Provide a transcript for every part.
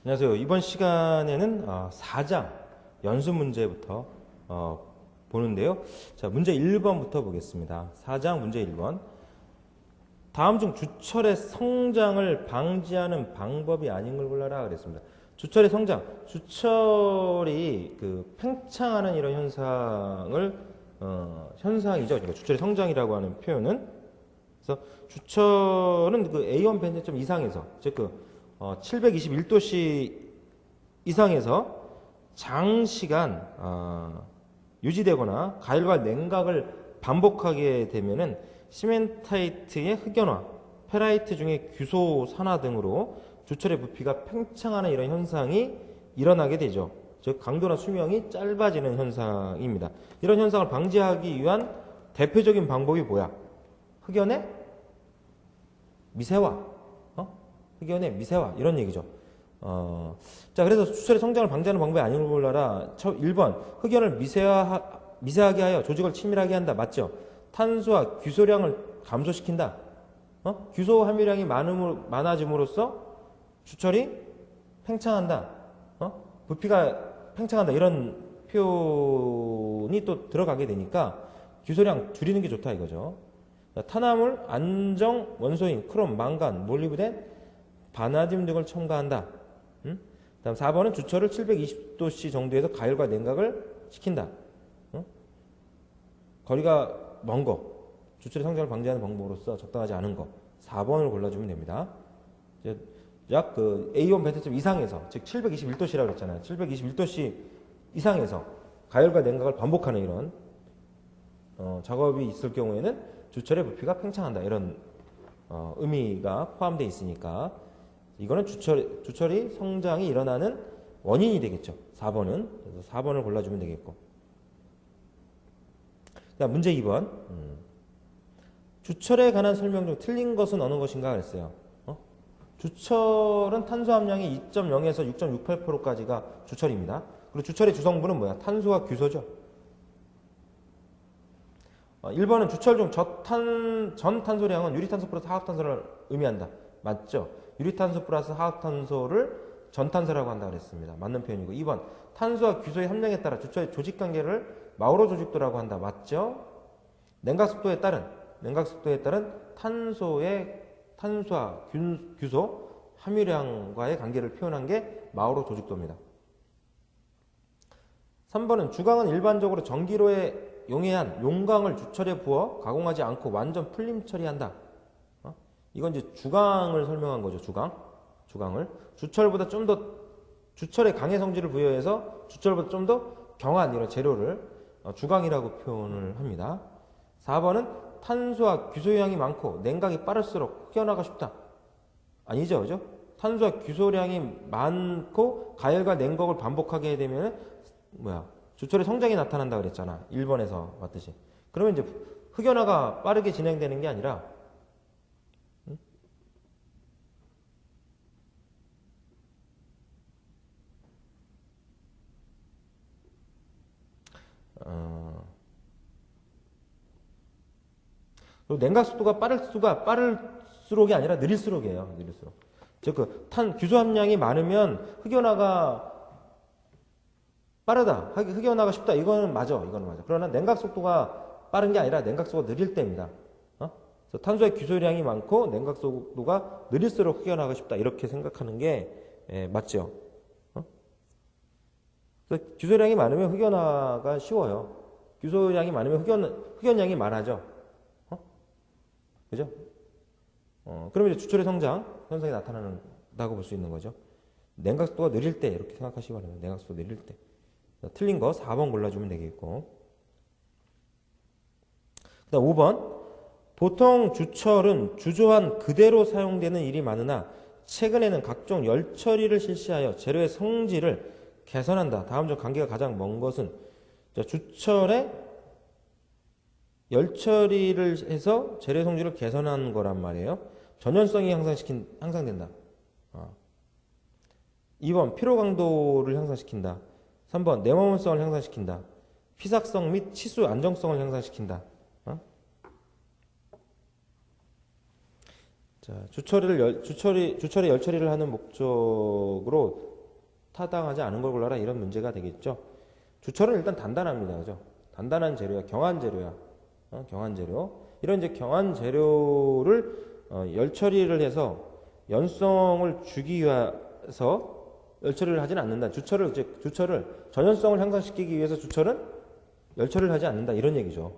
안녕하세요. 이번 시간에는 4장 연습 문제부터 보는데요. 자, 문제 1번부터 보겠습니다. 4장 문제 1번. 다음 중 주철의 성장을 방지하는 방법이 아닌 걸 골라라 그랬습니다. 주철의 성장, 주철이 그 팽창하는 이런 현상이죠. 그러니까 주철의 성장이라고 하는 표현은, 그래서 주철은 그 A1 변제점 이상에서, 즉 721도씨 이상에서 장시간 유지되거나 가열과 냉각을 반복하게 되면은 시멘타이트의 흑연화, 페라이트 중의 규소 산화 등으로 주철의 부피가 팽창하는 이런 현상이 일어나게 되죠. 즉 강도나 수명이 짧아지는 현상입니다. 이런 현상을 방지하기 위한 대표적인 방법이 뭐야? 흑연의 미세화, 흑연의 미세화, 이런 얘기죠. 자, 그래서 주철의 성장을 방지하는 방법이 아닌 걸 골라라. 1번, 흑연을 미세하게 하여 조직을 치밀하게 한다. 맞죠? 탄소와 규소량을 감소시킨다. 규소 함유량이 많아짐으로써 주철이 팽창한다. 부피가 팽창한다. 이런 표현이 또 들어가게 되니까 규소량 줄이는 게 좋다 이거죠. 탄화물, 안정, 원소인, 크롬, 망간, 몰리브덴, 바나듐 등을 첨가한다. 다음 4번은 주철을 720도씨 정도에서 가열과 냉각을 시킨다. 거리가 먼 거, 주철의 성장을 방지하는 방법으로서 적당하지 않은 거, 4번을 골라주면 됩니다. 약 A1 배트점 이상에서, 즉 721도씨라고 그랬잖아요. 721도씨 이상에서 가열과 냉각을 반복하는 이런 작업이 있을 경우에는 주철의 부피가 팽창한다. 이런 의미가 포함되어 있으니까 이거는 주철이 성장이 일어나는 원인이 되겠죠. 4번은. 그래서 4번을 골라주면 되겠고. 자, 문제 2번. 주철에 관한 설명 중 틀린 것은 어느 것인가 그랬어요. 주철은 탄소 함량이 2.0에서 6.68%까지가 주철입니다. 그리고 주철의 주성분은 뭐야? 탄소와 규소죠. 1번은 주철 중 전 탄소량은 유리탄소 플러스 화학탄소를 의미한다. 맞죠? 유리탄소 플러스 화학탄소를 전탄소라고 한다 그랬습니다. 맞는 표현이고. 2번, 탄소와 규소의 함량에 따라 주철의 조직관계를 마우로 조직도라고 한다. 맞죠? 냉각속도에 따른 탄소와 규소 함유량과의 관계를 표현한 게 마우로 조직도입니다. 3번은 주강은 일반적으로 전기로에 용해한 용광을 주철에 부어 가공하지 않고 완전 풀림 처리한다. 이건 이제 주강을 설명한 거죠. 주강을 주철보다 좀 더 주철의 강해 성질을 부여해서 주철보다 좀 더 경한 이런 재료를 주강이라고 표현을 합니다. 4번은 탄소와 규소량이 많고 냉각이 빠를수록 흑연화가 쉽다. 아니죠, 그죠? 탄소와 규소량이 많고 가열과 냉각을 반복하게 되면 주철의 성장이 나타난다 그랬잖아. 1번에서 봤듯이. 그러면 이제 흑연화가 빠르게 진행되는 게 아니라 그리고 냉각 속도가 빠를수록이 아니라 느릴수록이에요. 느릴수록. 즉, 규소 함량이 많으면 흑연화가 빠르다. 흑연화가 쉽다. 이거는 맞아. 그러나 냉각 속도가 빠른 게 아니라 냉각 속도가 느릴 때입니다. 그래서 탄소의 규소량이 많고 냉각 속도가 느릴수록 흑연화가 쉽다. 이렇게 생각하는 게 맞죠. 그래서 규소량이 많으면 흑연화가 쉬워요. 규소량이 많으면 흑연량이 많아져. 그죠? 그러면 이제 주철의 성장 현상이 나타난다고 볼 수 있는 거죠. 냉각 속도가 느릴 때 이렇게 생각하시기 바랍니다. 냉각 속도 느릴 때. 틀린 거 4번 골라주면 되겠고. 그다음 5번. 보통 주철은 주조한 그대로 사용되는 일이 많으나 최근에는 각종 열 처리를 실시하여 재료의 성질을 개선한다. 다음 중 관계가 가장 먼 것은 주철의 열 처리를 해서 재료의 성질을 개선하는 거란 말이에요. 전연성이 향상된다. 2번 피로 강도를 향상시킨다. 3번 내모음성을 향상시킨다. 피삭성 및 치수 안정성을 향상시킨다. 자, 주철의 열 처리를 하는 목적으로 타당하지 않은 걸 골라라 이런 문제가 되겠죠. 주철은 일단 단단합니다. 그죠? 단단한 재료야. 경한 재료야. 경한 재료. 이런 이제 경한 재료를 열 처리를 해서 연성을 주기 위해서 열 처리를 하지는 않는다. 주철을 전연성을 향상시키기 위해서 주철은 열 처리를 하지 않는다. 이런 얘기죠.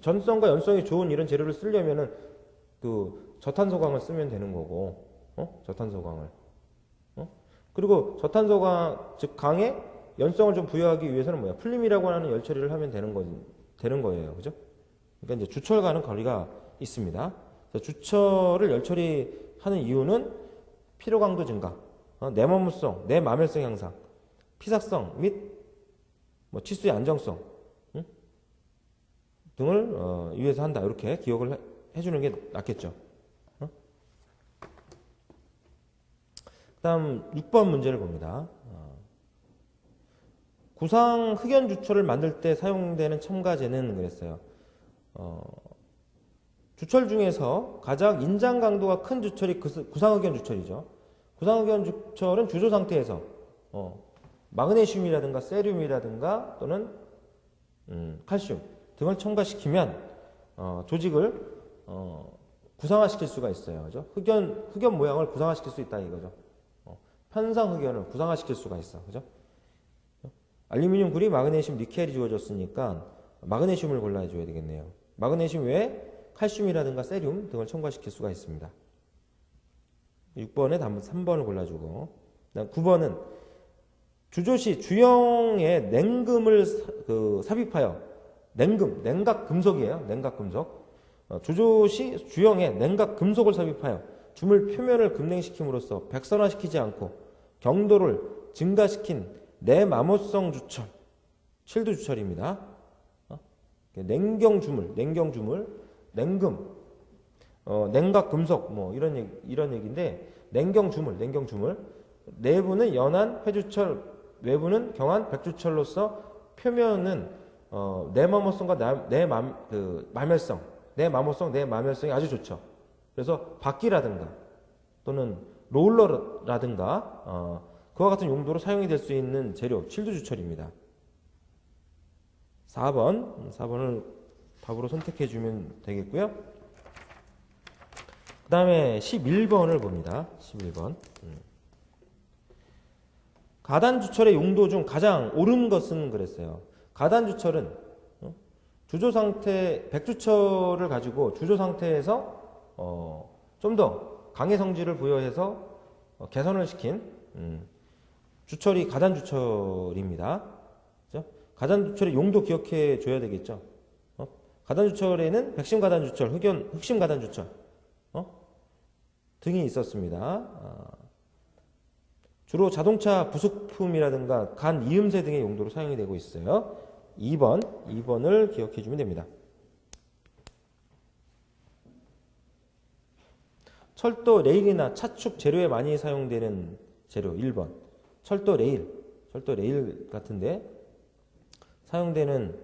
전성과 연성이 좋은 이런 재료를 쓰려면은 그 저탄소광을 쓰면 되는 거고, 저탄소광을. 그리고 저탄소광 즉 강에 연성을 좀 부여하기 위해서는 뭐야? 플림이라고 하는 열 처리를 하면 되는 거예요. 그죠? 그러니까 이제 주철과는 거리가 있습니다. 주철을 열 처리하는 이유는 피로 강도 증가, 내머무성, 내마멸성 향상, 피삭성 및 뭐 치수의 안정성 등을 위해서 한다. 이렇게 기억을 해주는 게 낫겠죠. 그다음 6번 문제를 봅니다. 구상 흑연 주철을 만들 때 사용되는 첨가제는 그랬어요. 주철 중에서 가장 인장 강도가 큰 주철이 구상흑연 주철이죠. 구상흑연 주철은 주조 상태에서 마그네슘이라든가 세륨이라든가 또는 칼슘 등을 첨가시키면 조직을 구상화시킬 수가 있어요. 그죠? 흑연 모양을 구상화시킬 수 있다 이거죠. 편상 흑연을 구상화시킬 수가 있어. 그죠? 알루미늄, 구리, 마그네슘, 니켈이 주어졌으니까 마그네슘을 골라줘야 되겠네요. 마그네슘 외에 칼슘이라든가 세륨 등을 첨가시킬 수가 있습니다. 6번에 다음 3번을 골라주고, 9번은 주조시 주형의 냉금을 삽입하여 냉각 금속이에요. 냉각 금속. 주조시 주형의 냉각 금속을 삽입하여 주물 표면을 급냉시킴으로써 백선화시키지 않고 경도를 증가시킨 내마모성 주철, 7도 주철입니다. 냉경주물, 냉금, 냉각 금속 뭐 이런 얘기인데 냉경주물, 내부는 연한 회주철, 외부는 경한 백주철로서 표면은 내마모성과 내마멸성이 아주 좋죠. 그래서 바퀴라든가 또는 롤러라든가 그와 같은 용도로 사용이 될 수 있는 재료 7도 주철입니다. 4번을 답으로 선택해 주면 되겠고요. 그 다음에 11번을 봅니다. 11번. 가단주철의 용도 중 가장 옳은 것은 그랬어요. 가단주철은 주조 상태, 백주철을 가지고 주조 상태에서 좀 더 강의 성질을 부여해서 개선을 시킨 주철이 가단주철입니다. 그렇죠? 가단주철의 용도 기억해 줘야 되겠죠. 가단주철에는 백심 가단주철, 흑심 가단주철 등이 있었습니다. 주로 자동차 부속품이라든가 간 이음새 등의 용도로 사용이 되고 있어요. 2번을 기억해 주면 됩니다. 철도 레일이나 차축 재료에 많이 사용되는 재료 1번. 철도 레일 같은데 사용되는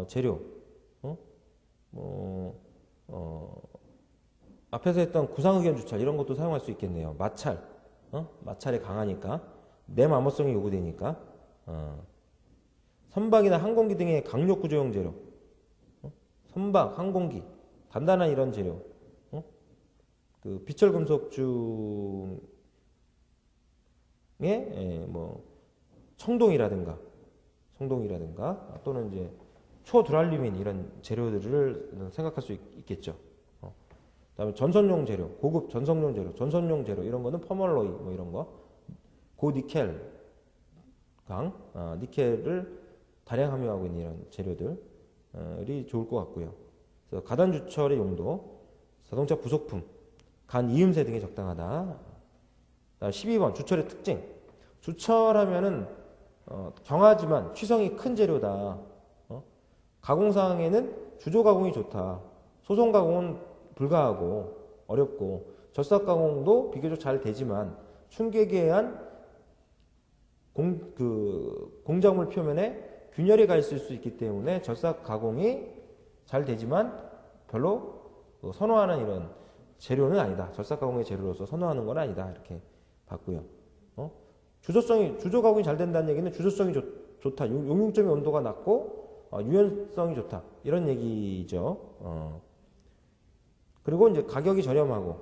재료. 앞에서 했던 구상흑연 주철 이런 것도 사용할 수 있겠네요. 마찰이 강하니까 내마모성이 요구되니까 선박이나 항공기 등의 강력 구조용 재료, 선박, 항공기 단단한 이런 재료, 그 비철 금속 중에 뭐 청동이라든가 또는 이제 초두랄루민 이런 재료들을 생각할 수 있겠죠. 그다음에 전선용 재료, 고급 전선용 재료 이런 거는 퍼멀로이 뭐 이런 거, 고니켈 니켈을 다량 함유하고 있는 이런 재료들이 좋을 것 같고요. 그래서 가단주철의 용도, 자동차 부속품, 간 이음새 등이 적당하다. 12번 주철의 특징. 주철하면은 경하지만 취성이 큰 재료다. 가공상에는 주조 가공이 좋다. 소송 가공은 불가하고 어렵고 젖삭 가공도 비교적 잘 되지만 충격에 의한 공작물 표면에 균열이 가 있을 수 있기 때문에 젖삭 가공이 잘 되지만 별로 선호하는 이런 재료는 아니다. 절삭 가공의 재료로서 선호하는 건 아니다. 이렇게 봤고요. 주조 가공이 잘 된다는 얘기는 주조성이 좋다. 용융점의 온도가 낮고 유연성이 좋다. 이런 얘기죠. 그리고 이제 가격이 저렴하고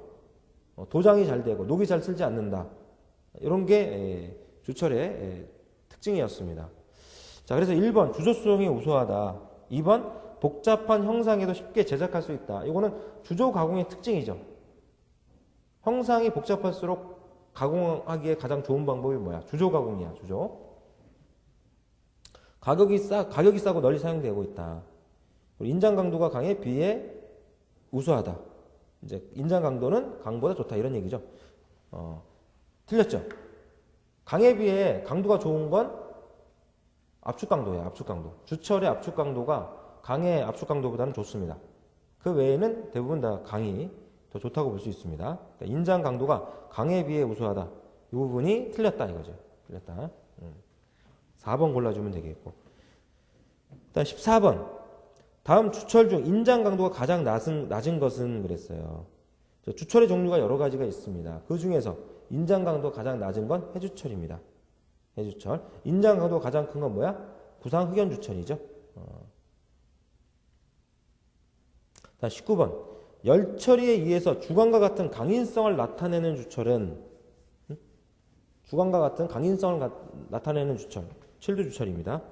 도장이 잘 되고 녹이 잘 쓸지 않는다. 이런 게 주철의 특징이었습니다. 자, 그래서 1번 주조성이 우수하다. 2번 복잡한 형상에도 쉽게 제작할 수 있다. 이거는 주조 가공의 특징이죠. 형상이 복잡할수록 가공하기에 가장 좋은 방법이 뭐야? 주조 가공이야. 주조. 가격이 싸고 널리 사용되고 있다. 인장 강도가 강에 비해 우수하다. 이제 인장 강도는 강보다 좋다 이런 얘기죠. 틀렸죠. 강에 비해 강도가 좋은 건 압축 강도예요. 압축 강도. 주철의 압축 강도가 강의 압축 강도보다는 좋습니다. 그 외에는 대부분 다 강이 더 좋다고 볼 수 있습니다. 그러니까 인장 강도가 강에 비해 우수하다. 이 부분이 틀렸다 이거죠. 틀렸다. 4번 골라주면 되겠고. 일단 14번. 다음 주철 중 인장 강도가 가장 낮은 것은 그랬어요. 주철의 종류가 여러 가지가 있습니다. 그 중에서 인장 강도가 가장 낮은 건 해주철입니다. 해주철. 인장 강도가 가장 큰 건 뭐야? 구상 흑연주철이죠. 19번. 열처리에 의해서 주광과 같은 강인성을 나타내는 주철은 주광과 같은 강인성을 나타내는 주철. 7두 주철입니다.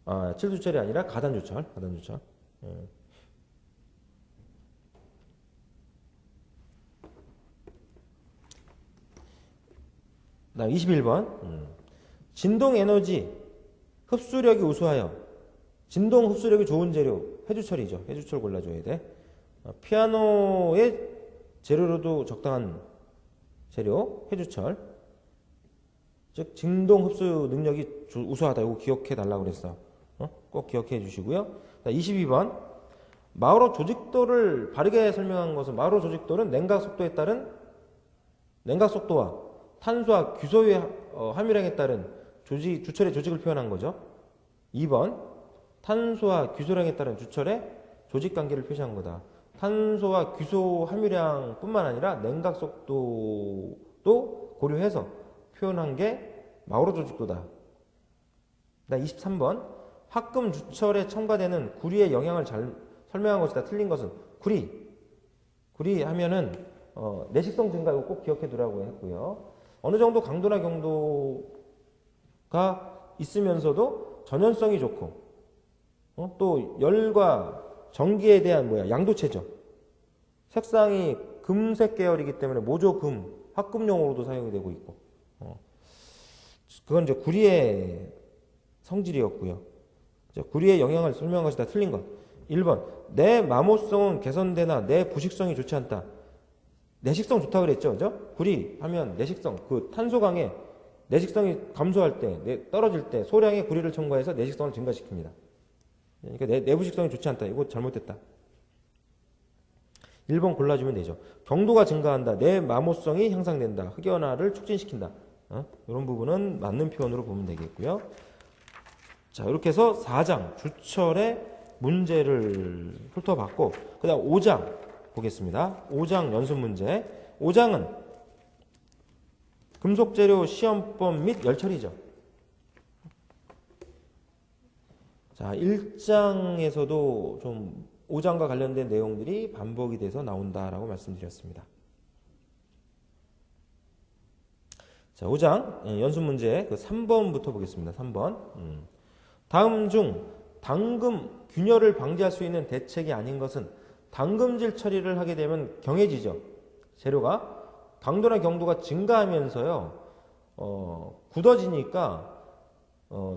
7두 주철이 아니라 가단 주철. 가단 주철. 다음 21번. 진동 에너지 흡수력이 우수하여 진동 흡수력이 좋은 재료 해주철이죠. 해주철 골라줘야 돼. 피아노의 재료로도 적당한 재료 해주철. 즉 진동 흡수 능력이 우수하다. 이거 기억해 달라고 그랬어. 꼭 기억해 주시고요. 22번. 마우로 조직도를 바르게 설명한 것은 마우로 조직도는 냉각 속도에 따른 냉각 속도와 탄소와 규소의 함유량에 따른 주철의 조직을 표현한 거죠. 2번. 탄소와 규소량에 따른 주철의 조직 관계를 표시한 거다. 탄소와 규소 함유량뿐만 아니라 냉각 속도도 고려해서 표현한 게 마우로 조직도다. 23번. 화금 주철에 첨가되는 구리의 영향을 잘 설명한 것이다. 틀린 것은 구리 하면은 내식성 증가 이거 꼭 기억해 두라고 했고요. 어느 정도 강도나 경도가 있으면서도 전연성이 좋고 또 열과 전기에 대한 양도체죠. 색상이 금색 계열이기 때문에 모조금, 화금용으로도 사용이 되고 있고 그건 이제 구리의 성질이었고요. 구리의 영향을 설명한 것이다. 틀린 것. 1번. 내 마모성은 개선되나 내 부식성이 좋지 않다. 내식성 좋다고 그랬죠. 그죠? 구리 하면 내식성, 그 탄소 강에 내식성이 감소할 때, 떨어질 때 소량의 구리를 첨가해서 내식성을 증가시킵니다. 그러니까 내부식성이 좋지 않다. 이거 잘못됐다. 1번 골라주면 되죠. 경도가 증가한다. 내 마모성이 향상된다. 흑연화를 촉진시킨다. 이런 부분은 맞는 표현으로 보면 되겠고요. 자, 이렇게 해서 4장 주철의 문제를 훑어봤고 그 다음 5장 보겠습니다. 5장 연습 문제. 5장은 금속재료 시험법 및 열처리죠. 자, 1장에서도 좀 5장과 관련된 내용들이 반복이 돼서 나온다라고 말씀드렸습니다. 자, 5장 연습 문제 그 3번부터 보겠습니다. 3번. 다음 중 당금 균열을 방지할 수 있는 대책이 아닌 것은 당금질 처리를 하게 되면 경해지죠. 재료가 강도나 경도가 증가하면서요. 굳어지니까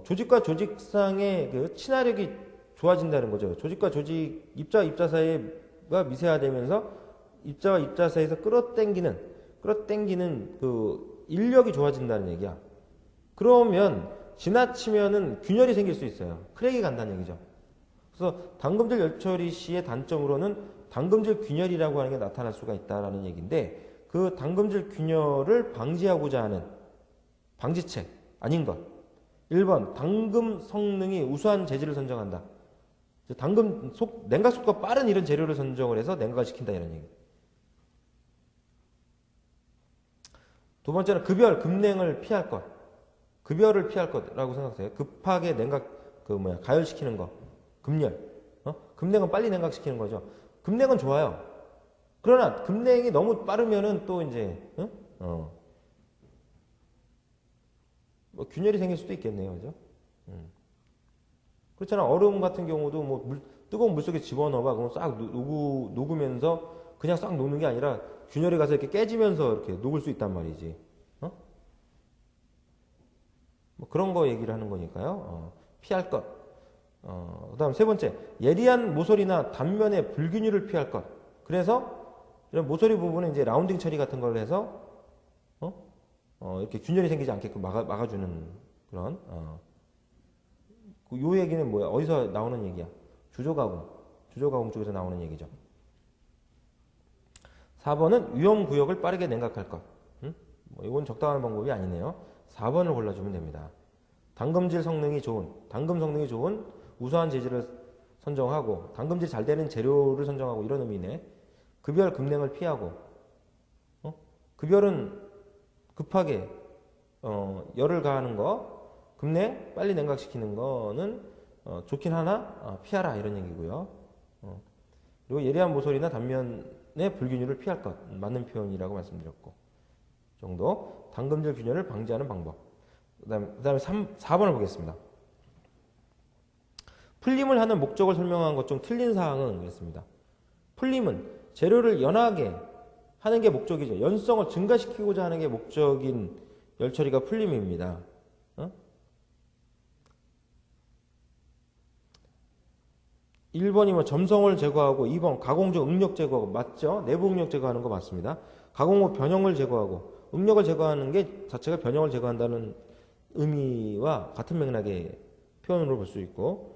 조직과 조직상의 그 친화력이 좋아진다는 거죠. 조직과 조직, 입자와 입자 사이가 미세화되면서 입자와 입자 사이에서 끌어당기는 그 인력이 좋아진다는 얘기야. 그러면 지나치면은 균열이 생길 수 있어요. 크랙이 간다는 얘기죠. 그래서 당금질 열처리 시의 단점으로는 당금질 균열이라고 하는 게 나타날 수가 있다라는 얘기인데 그 당금질 균열을 방지하고자 하는 방지책 아닌 것. 1번 당금 성능이 우수한 재질을 선정한다. 냉각 속도가 빠른 이런 재료를 선정을 해서 냉각을 시킨다 이런 얘기. 두 번째는 급열, 급냉을 피할 것. 급열을 피할 것라고 생각하세요. 급하게 가열시키는 거. 급열. 급냉은 빨리 냉각시키는 거죠. 급냉은 좋아요. 그러나 급냉이 너무 빠르면은 또 이제 뭐 균열이 생길 수도 있겠네요. 그죠? 그렇잖아. 얼음 같은 경우도 뭐 뜨거운 물 속에 집어넣어봐. 그럼 싹 녹으면서 그냥 싹 녹는 게 아니라 균열이 가서 이렇게 깨지면서 이렇게 녹을 수 있단 말이지. 뭐 그런 거 얘기를 하는 거니까요. 피할 것. 그 다음 세 번째, 예리한 모서리나 단면의 불균율을 피할 것. 그래서 이런 모서리 부분은 이제 라운딩 처리 같은 걸 해서 이렇게 균열이 생기지 않게끔 막아주는 그런 요 얘기는 뭐야? 어디서 나오는 얘기야? 주조가공 쪽에서 나오는 얘기죠. 4번은 위험구역을 빠르게 냉각할 것. 뭐 이건 적당한 방법이 아니네요. 4번을 골라주면 됩니다. 당금 성능이 좋은 우수한 재질을 선정하고 당금질 잘 되는 재료를 선정하고 이런 의미네. 급열, 급냉을 피하고 급열은 급하게 열을 가하는 거, 급냉 빨리 냉각시키는 거는 좋긴 하나 피하라 이런 얘기고요. 그리고 예리한 모서리나 단면의 불균열을 피할 것 맞는 표현이라고 말씀드렸고 정도. 당금질 균열을 방지하는 방법. 그 다음에 4번을 보겠습니다. 풀림을 하는 목적을 설명한 것 중 틀린 사항은 그랬습니다. 풀림은 재료를 연하게 하는 게 목적이죠. 연성을 증가시키고자 하는 게 목적인 열처리가 풀림입니다. 1번이 뭐 점성을 제거하고 2번 가공 중 응력 제거하고 맞죠? 내부 응력 제거하는 거 맞습니다. 가공 후 변형을 제거하고 응력을 제거하는 게 자체가 변형을 제거한다는 의미와 같은 맥락의 표현으로 볼 수 있고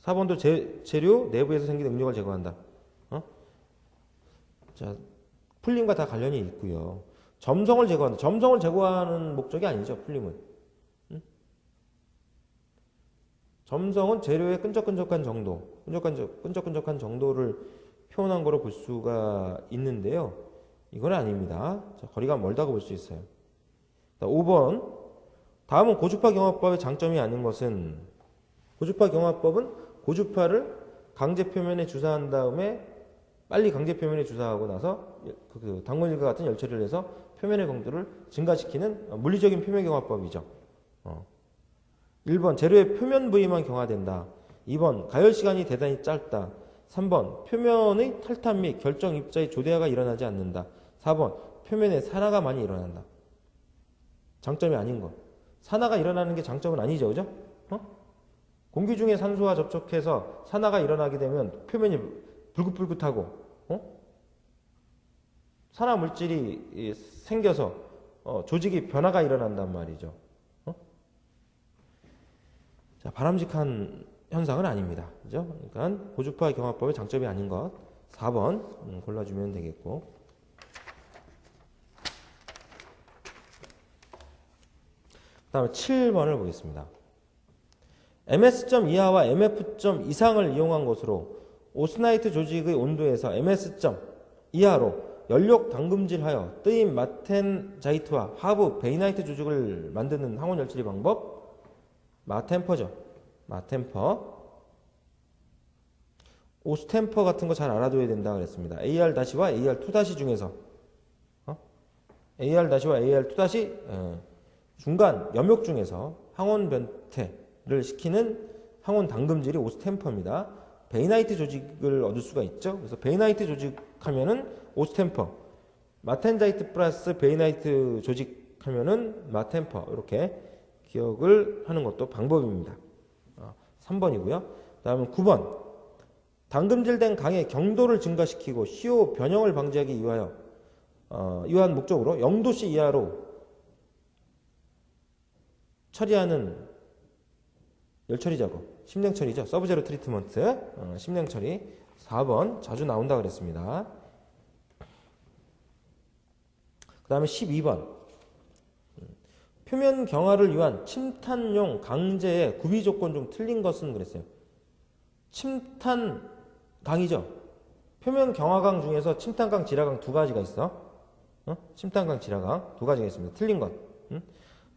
4번도 재료 내부에서 생긴 응력을 제거한다. 자, 풀림과 다 관련이 있고요. 점성을 제거한다. 점성을 제거하는 목적이 아니죠. 풀림은. 점성은 재료의 끈적끈적한 정도, 끈적끈적한 정도를 표현한 거로 볼 수가 있는데요. 이건 아닙니다. 자, 거리가 멀다고 볼 수 있어요. 5번. 다음은 고주파 경화법의 장점이 아닌 것은 고주파 경화법은 고주파를 강제 표면에 주사한 다음에 빨리 강제 표면에 주사하고 나서 그 당분일과 같은 열처리를 해서 표면의 강도를 증가시키는 물리적인 표면 경화법이죠. 1번 재료의 표면 부위만 경화된다. 2번 가열 시간이 대단히 짧다. 3번 표면의 탈탄 및 결정 입자의 조대화가 일어나지 않는다. 4번 표면에 산화가 많이 일어난다. 장점이 아닌 것. 산화가 일어나는 게 장점은 아니죠. 그죠? 공기 중에 산소와 접촉해서 산화가 일어나게 되면 표면이 불긋불긋하고 산화 물질이 생겨서 조직이 변화가 일어난단 말이죠. 자, 바람직한 현상은 아닙니다. 그죠? 그러니까 고주파 경화법의 장점이 아닌 것 4번 골라주면 되겠고 그 다음에 7번을 보겠습니다. ms.점 이하와 mf.점 이상을 이용한 것으로 오스나이트 조직의 온도에서 ms.점 이하로 연력 당금질하여 뜨인 마텐자이트와 하부 베이나이트 조직을 만드는 항원 열처리 방법 마템퍼죠. 마템퍼. 오스템퍼 같은 거 잘 알아둬야 된다 그랬습니다. AR-와 AR2- 중에서 AR-와 AR2- 중간 염욕 중에서 항원 변태를 시키는 항원 당금질이 오스템퍼입니다. 베이나이트 조직을 얻을 수가 있죠. 그래서 베이나이트 조직 하면은 오스템퍼, 마텐자이트 플러스 베이나이트 조직 하면은 마템퍼 이렇게 기억을 하는 것도 방법입니다. 3번이고요. 다음은 9번. 당금질된 강의 경도를 증가시키고 시효 변형을 방지하기 위하여 이러한 목적으로 0도씨 이하로 처리하는 열처리 작업, 심냉 처리죠. 서브제로 트리트먼트, 심냉 처리 4번 자주 나온다 그랬습니다. 그 다음에 12번. 표면 경화를 위한 침탄용 강제의 구비 조건 중 틀린 것은 그랬어요. 침탄강이죠. 표면 경화강 중에서 침탄강, 지라강 두 가지가 있어. 침탄강, 지라강 두 가지가 있습니다. 틀린 것.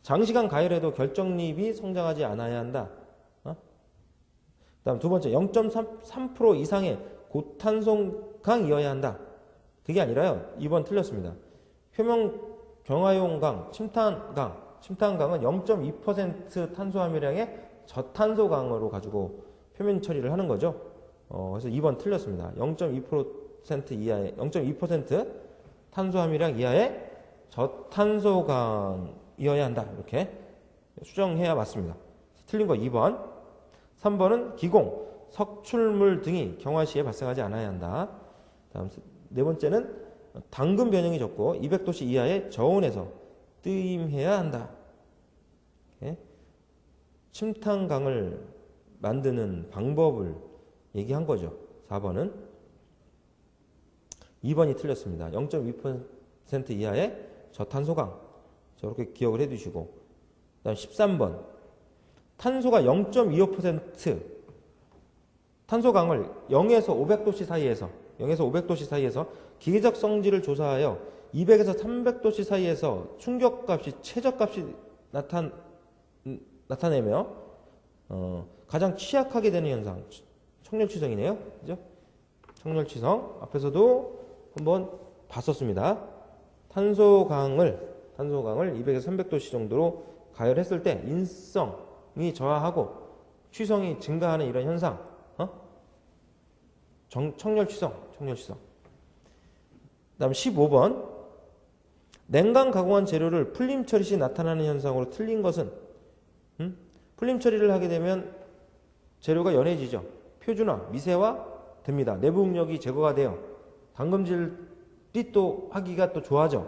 장시간 가열해도 결정립이 성장하지 않아야 한다. 그다음 두 번째 0.3% 이상의 고탄소강이어야 한다. 그게 아니라요. 2번 틀렸습니다. 표면 경화용 침탄강은 0.2% 탄소함유량의 저탄소강으로 가지고 표면 처리를 하는 거죠. 그래서 2번 틀렸습니다. 0.2% 이하의 0.2% 탄소함유량 이하의 저탄소강이어야 한다. 이렇게 수정해야 맞습니다. 틀린 거 2번. 3번은 기공, 석출물 등이 경화 시에 발생하지 않아야 한다. 다음 네 번째는 당근 변형이 적고 200도씨 이하의 저온에서 뜨임해야 한다. 침탄강을 만드는 방법을 얘기한 거죠. 4번은 2번이 틀렸습니다. 0.2% 이하의 저탄소강. 저렇게 기억을 해 두시고. 그다음 13번. 탄소가 0.25% 탄소강을 0에서 500도씨 사이에서 기계적 성질을 조사하여 200에서 300도씨 사이에서 충격값이 최저값이 나타내며 가장 취약하게 되는 현상. 청렬취성이네요. 그죠? 청렬취성 앞에서도 한번 봤었습니다. 탄소강을 200에서 300도씨 정도로 가열했을 때 인성이 저하하고 취성이 증가하는 이런 현상. 청렬취성. 그다음 15번. 냉각 가공한 재료를 풀림 처리 시 나타나는 현상으로 틀린 것은 풀림 처리를 하게 되면 재료가 연해지죠. 표준화, 미세화 됩니다. 내부 응력이 제거가 돼요. 담금질이 또 하기가 또 좋아져.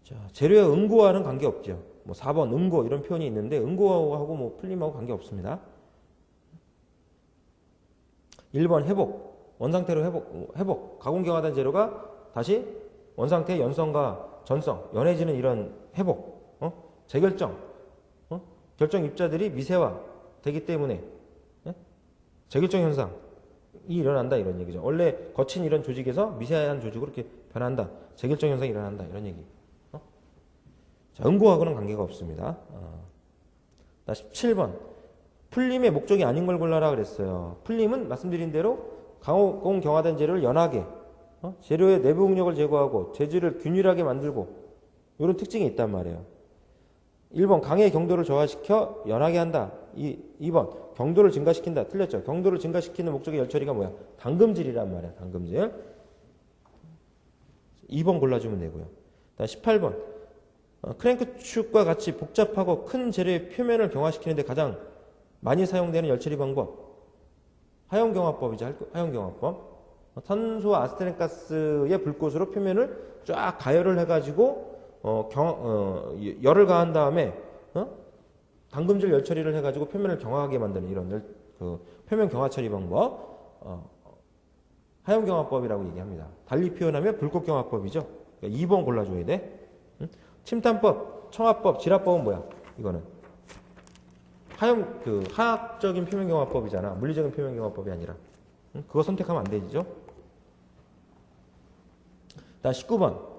자, 재료의 응고와는 관계없죠. 뭐 4번 응고 이런 표현이 있는데 응고하고 뭐 풀림하고 관계없습니다. 1번 회복, 원상태로 회복. 가공경화된 재료가 다시 원상태 연성과 전성, 연해지는 이런 회복. 재결정, 결정 입자들이 미세화 되기 때문에 재결정 현상이 일어난다 이런 얘기죠. 원래 거친 이런 조직에서 미세한 조직으로 이렇게 변한다. 재결정 현상이 일어난다 이런 얘기. 자, 응고하고는 관계가 없습니다. 17번. 풀림의 목적이 아닌 걸 골라라 그랬어요. 풀림은 말씀드린 대로 가공 경화된 재료를 연하게 재료의 내부 응력을 제거하고 재질을 균일하게 만들고 이런 특징이 있단 말이에요. 1번 강의 경도를 저하시켜 연하게 한다. 2번 경도를 증가시킨다. 틀렸죠. 경도를 증가시키는 목적의 열처리가 뭐야? 담금질이란 말이야. 담금질. 2번 골라주면 되고요. 18번 크랭크축과 같이 복잡하고 큰 재료의 표면을 경화시키는데 가장 많이 사용되는 열처리 방법 하용경화법이죠. 하용경화법. 탄소와 아세트렌가스의 불꽃으로 표면을 쫙 가열을 해가지고 열을 가한 다음에 담금질 열처리를 해가지고 표면을 경화하게 만드는 이런 표면 경화 처리 방법 하용경화법이라고 얘기합니다. 달리 표현하면 불꽃경화법이죠. 그러니까 2번 골라줘야 돼. 침탄법, 청화법, 지라법은 뭐야? 이거는 화학적인 표면경화법이잖아. 물리적인 표면경화법이 아니라. 그거 선택하면 안 되죠. 자, 19번.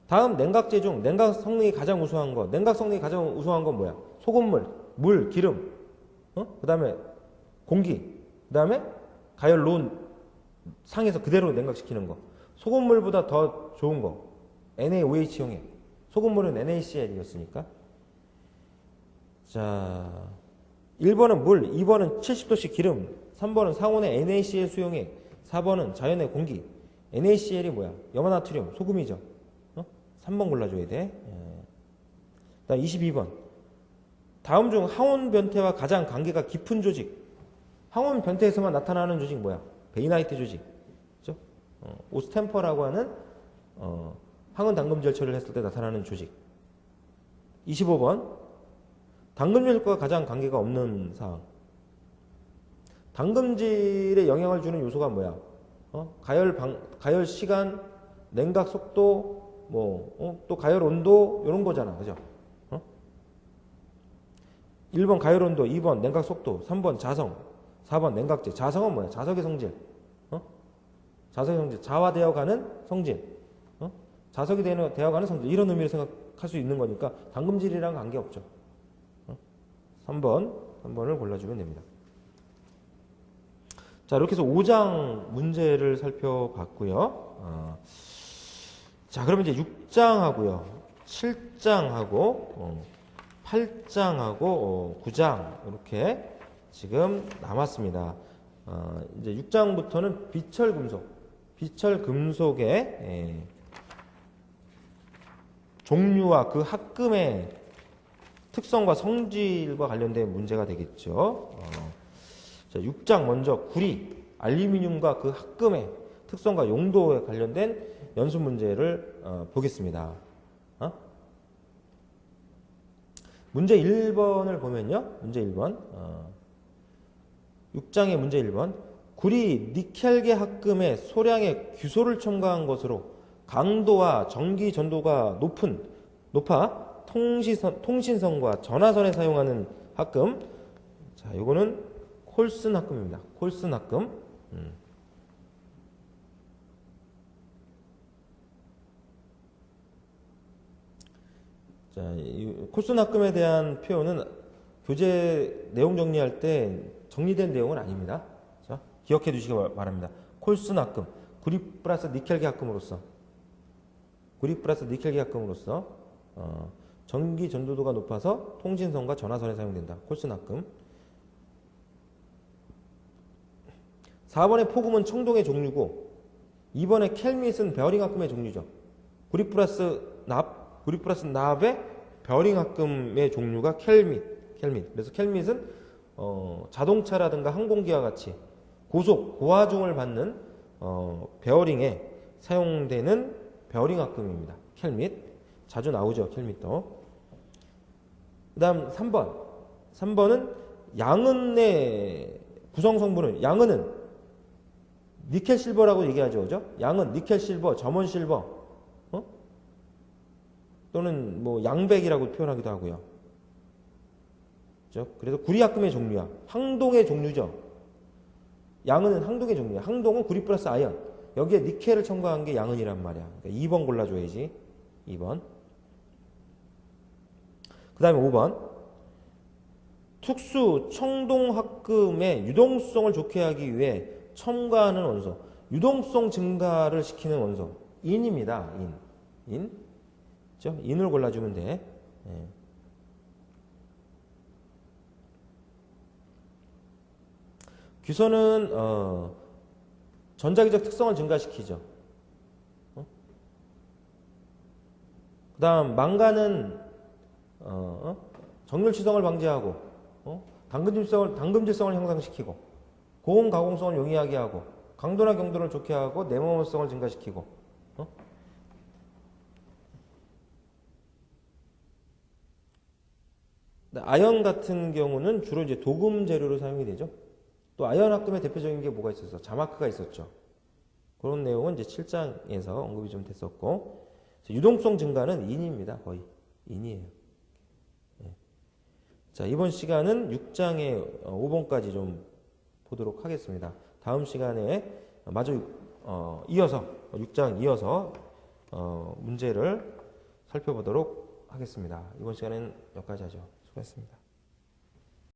다음 냉각제 중 냉각 성능이 가장 우수한 것. 냉각 성능이 가장 우수한 건 뭐야? 소금물, 물, 기름. 그 다음에 공기. 그 다음에 가열론 상에서 그대로 냉각시키는 거. 소금물보다 더 좋은 거. NaOH용액. 소금물은 NaCl이었으니까. 자, 1번은 물, 2번은 70도씨 기름, 3번은 상온의 NaCl 수용액, 4번은 자연의 공기. NaCl이 뭐야? 염화나트륨, 소금이죠. 3번 골라줘야 돼. 다음 22번. 다음 중 항온 변태와 가장 관계가 깊은 조직. 항온 변태에서만 나타나는 조직 뭐야? 베이나이트 조직. 그죠? 오스템퍼라고 하는 항원 담금질 처리를 했을 때 나타나는 조직. 25번. 담금질과 가장 관계가 없는 사항. 담금질에 영향을 주는 요소가 뭐야? 가열 시간, 냉각 속도, 또 가열 온도 이런 거잖아. 그죠? 1번 가열 온도, 2번 냉각 속도, 3번 자성, 4번 냉각제. 자성은 뭐야? 자석의 성질. 자석의 성질, 자화되어 가는 성질, 자석이 되어 가는 성질, 이런 의미로 생각할 수 있는 거니까 담금질이랑 관계없죠. 3번을 골라주면 됩니다. 자, 이렇게 해서 5장 문제를 살펴봤고요. 자, 그러면 이제 6장하고요, 7장하고 8장하고 9장 이렇게 지금 남았습니다. 이제 6장부터는 비철금속의 종류와 그 합금의 특성과 성질과 관련된 문제가 되겠죠. 자, 6장 먼저 구리, 알루미늄과 그 합금의 특성과 용도에 관련된 연습 문제를 보겠습니다. 문제 1번을 보면요. 문제 1번. 6장의 문제 1번. 구리 니켈계 합금에 소량의 규소를 첨가한 것으로 강도와 전기 전도가 높아 통신선과 전화선에 사용하는 합금. 자, 이거는 콜슨 합금입니다. 콜슨 합금. 자, 이 콜슨 합금에 대한 표현은 교재 내용 정리할 때 정리된 내용은 아닙니다. 자, 기억해 두시기 바랍니다. 콜슨 합금, 구리 플러스 니켈계 합금으로서 전기 전도도가 높아서 통신선과 전화선에 사용된다. 콜슨 합금. 4번의 포금은 청동의 종류고 2번의 켈밋은 베어링 합금의 종류죠. 구리 플러스 납의 베어링 합금의 종류가 켈밋. 그래서 켈밋은 자동차라든가 항공기와 같이 고하중을 받는 베어링에 사용되는 베어링 합금입니다. 켈밋. 자주 나오죠, 켈밋도. 그 다음 3번은 양은의 구성 성분은, 양은은 니켈 실버라고 얘기하죠, 그죠? 양은 니켈 실버, 점원 실버, 또는 뭐 양백이라고 표현하기도 하고요. 그죠? 그래서 구리 합금의 종류야. 항동의 종류죠. 양은은 항동의 종류야. 항동은 구리 플러스 아연. 여기에 니켈을 첨가한 게 양은이란 말이야. 그러니까 2번 골라줘야지. 2번. 그 다음에 5번. 특수 청동 합금의 유동성을 좋게 하기 위해 첨가하는 원소. 유동성 증가를 시키는 원소. 인입니다. 인. 그렇죠? 인을 골라주면 돼. 예. 규소는 전자기적 특성을 증가시키죠. 그 다음 망간은 정률치성을 방지하고 당금질성을 향상시키고 고온 가공성을 용이하게 하고 강도나 경도를 좋게 하고 내모성을 증가시키고 아연 같은 경우는 주로 이제 도금 재료로 사용이 되죠. 또 아연 합금의 대표적인 게 뭐가 있었어? 자마크가 있었죠. 그런 내용은 이제 7장에서 언급이 좀 됐었고, 유동성 증가는 인입니다. 거의 인이에요. 네. 자, 이번 시간은 6장의 5번까지 좀 보도록 하겠습니다. 다음 시간에 마저 이어서 6장 이어서 문제를 살펴보도록 하겠습니다. 이번 시간에는 여기까지 하죠. 수고했습니다.